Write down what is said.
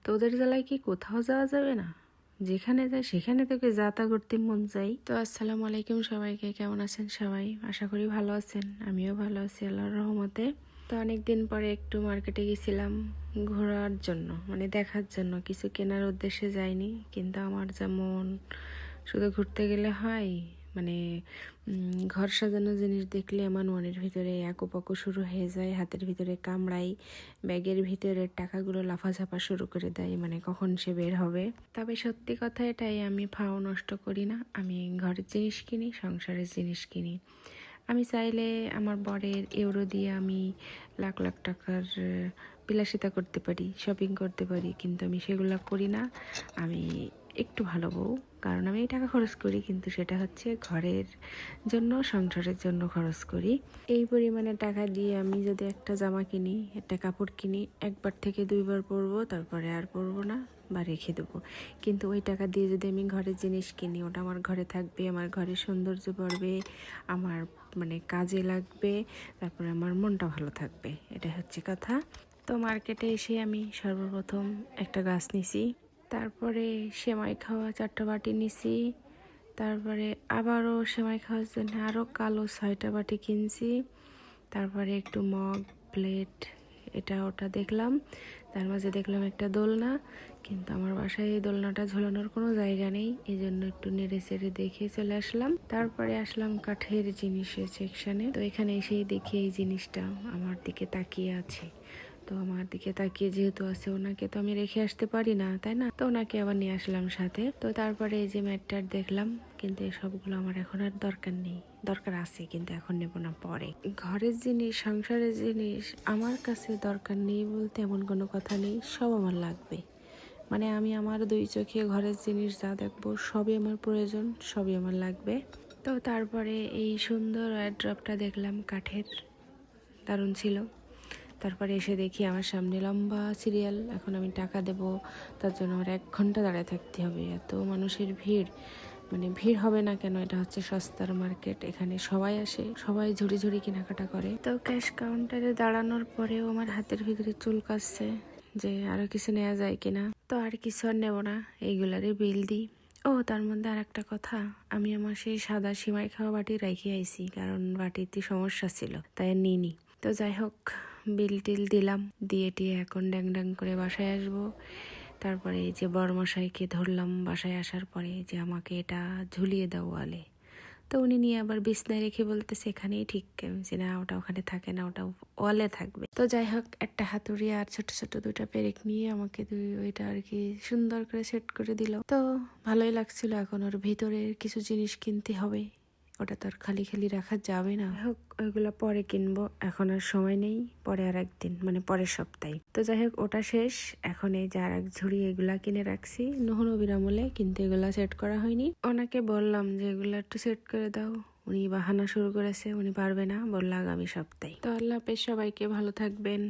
তোদের জ্বালায় কি কোথাও যাওয়া যাবে না? যেখানে যায় সেখানে তোকে যাতা করতে মন চাই। তো আসসালামু আলাইকুম সবাইকে, কেমন আছেন সবাই? আশা করি ভালো আছেন, আমিও ভালো আছি আল্লাহর রহমতে। তো অনেকদিন পরে একটু মার্কেটে গেছিলাম ঘোরার জন্য, মানে দেখার জন্য, কিছু কেনার উদ্দেশ্যে যাইনি। কিন্তু আমার যা মন, শুধু ঘুরতে গেলে হয়, মানে ঘর সাজানো জিনিস দেখলে আমার মনের ভিতরে একুপাকু শুরু হয়ে যায়, হাতের ভিতরে কামড়াই, ব্যাগের ভিতরে টাকাগুলো লাফাঝাপা শুরু করে দেয়, মানে কখন সে বের হবে। তবে সত্যি কথা এটাই, আমি ফাও নষ্ট করি না, আমি ঘরের জিনিস কিনি, সংসারের জিনিস কিনি। আমি চাইলে আমার বরের ইউরো দিয়ে আমি লাখ লাখ টাকার বিলাসিতা করতে পারি, শপিং করতে পারি, কিন্তু আমি সেগুলো করি না। আমি একটু ভালো বউ, কারণ আমি এই টাকা খরচ করি, কিন্তু সেটা হচ্ছে ঘরের জন্য, সংসারের জন্য খরচ করি। এই পরিমাণে টাকা দিয়ে আমি যদি একটা জামা কিনি, একটা কাপড় কিনি, একবার থেকে দুইবার পরবো, তারপরে আর পরবো না বা রেখে দেবো। কিন্তু ওই টাকা দিয়ে যদি আমি ঘরের জিনিস কিনি, ওটা আমার ঘরে থাকবে, আমার ঘরের সৌন্দর্য বাড়বে, আমার মানে কাজে লাগবে, তারপরে আমার মনটা ভালো থাকবে, এটা হচ্ছে কথা। তো মার্কেটে এসে আমি সর্বপ্রথম একটা গাছ নিছি, তারপরে সেমাই খাওয়া 4টা বাটি নিছি, তারপরে আবারও সেমাই খাওয়ার জন্য আরও কালো 6টা বাটি কিনছি, তারপরে একটু মগ, প্লেট, এটা ওটা দেখলাম। তার মাঝে দেখলাম একটা দোলনা, কিন্তু আমার বাসায় এই দোলনাটা ঝোলানোর কোনো জায়গা নেই, এই জন্য একটু নেড়ে চেড়ে দেখে চলে আসলাম। তারপরে আসলাম কাঠের জিনিসের সেকশানে। তো এখানে এসেই দেখি এই জিনিসটা আমার দিকে তাকিয়ে আছে। তো আমার দিকে তাকিয়ে যেহেতু আছে, ওনাকে তো আমি রেখে আসতে পারি না, তাই না? তো ওনাকে আবার নিয়ে আসলাম সাথে। তো তারপরে এই যে ম্যাটটার দেখলাম, কিন্তু এই সবগুলো আমার এখন আর দরকার নেই, দরকার আছে কিন্তু এখন নেব না, পরে। ঘরের জিনিস, সংসারের জিনিস আমার কাছে দরকার নেই বলতে এমন কোনো কথা নেই, সব আমার লাগবে। মানে আমি আমার 2 চোখে ঘরের জিনিস যা দেখবো সবই আমার প্রয়োজন, সবই আমার লাগবে। তো তারপরে এই সুন্দর ওয়ারড্রপটা দেখলাম কাঠের, দারুণ ছিল। তারপরে এসে দেখি আমার সামনে লম্বা সিরিয়াল, এখন আমি টাকা দেব, তার জন্য আমার 1 ঘন্টা দাঁড়ায় থাকতে হবে, এত মানুষের ভিড়। মানে ভিড় হবে না কেন, এটা হচ্ছে সস্তার মার্কেট, এখানে সবাই আসে, সবাই ঝুড়ি ঝুড়ি কেনাকাটা করে। তো ক্যাশ কাউন্টারে দাঁড়ানোর পরেও আমার হাতের ভিতরে চুল কাচ্ছে যে আরো কিছু নেওয়া যায় কিনা। তো আর কিছু আর নেবো না, এইগুলারই বিল দিই। ও তার মধ্যে আর একটা কথা, আমি আমার সেই সাদা সিমাই খাওয়া বাটি রেখে আইছি, কারণ বাটিতে সমস্যা ছিল, তাই আর নিইনি। তো যাই হোক, বিল টিল দিলাম, দিয়ে টিয়ে এখন ড্যাং ড্যাং করে বাসায় আসবো। তারপরে এই যে বড়মশাইকে ধরলাম বাসায় আসার পরে, যে আমাকে এটা ঝুলিয়ে দাও ওয়ালে। তো উনি নিয়ে আবার বিছনায় রেখে বলতেছে এখানেই ঠিক, যে না ওটা ওখানে থাকে না, ওটা ওয়ালে থাকবে। তো যাই হোক, একটা হাতুড়ি আর ছোট ছোট 2টা পেরেক নিয়ে আমাকে ওইটা আর কি সুন্দর করে সেট করে দিল। তো ভালোই লাগছিল। এখন ওর ভিতরের কিছু জিনিস কিনতে হবে, ওটা তো আর খালি খালি রাখা যাবে না। হোক, ওইগুলো পরে কিনবো, এখন আর সময় নেই, পরে আর একদিন, মানে পরের সপ্তাহে। তো যাই হোক, ওটা শেষ। এখন এই যে আর এক ঝুড়ি এগুলা কিনে রাখছি নবীর আমলে, কিন্তু এগুলা সেট করা হয়নি। ওনাকে বললাম যে এগুলা একটু সেট করে দাও, উনি বাহানা শুরু করেছে, উনি পারবে না, বললো আগামী সপ্তাহে। তো আল্লাহ হাফেজ, সবাইকে ভালো থাকবেন।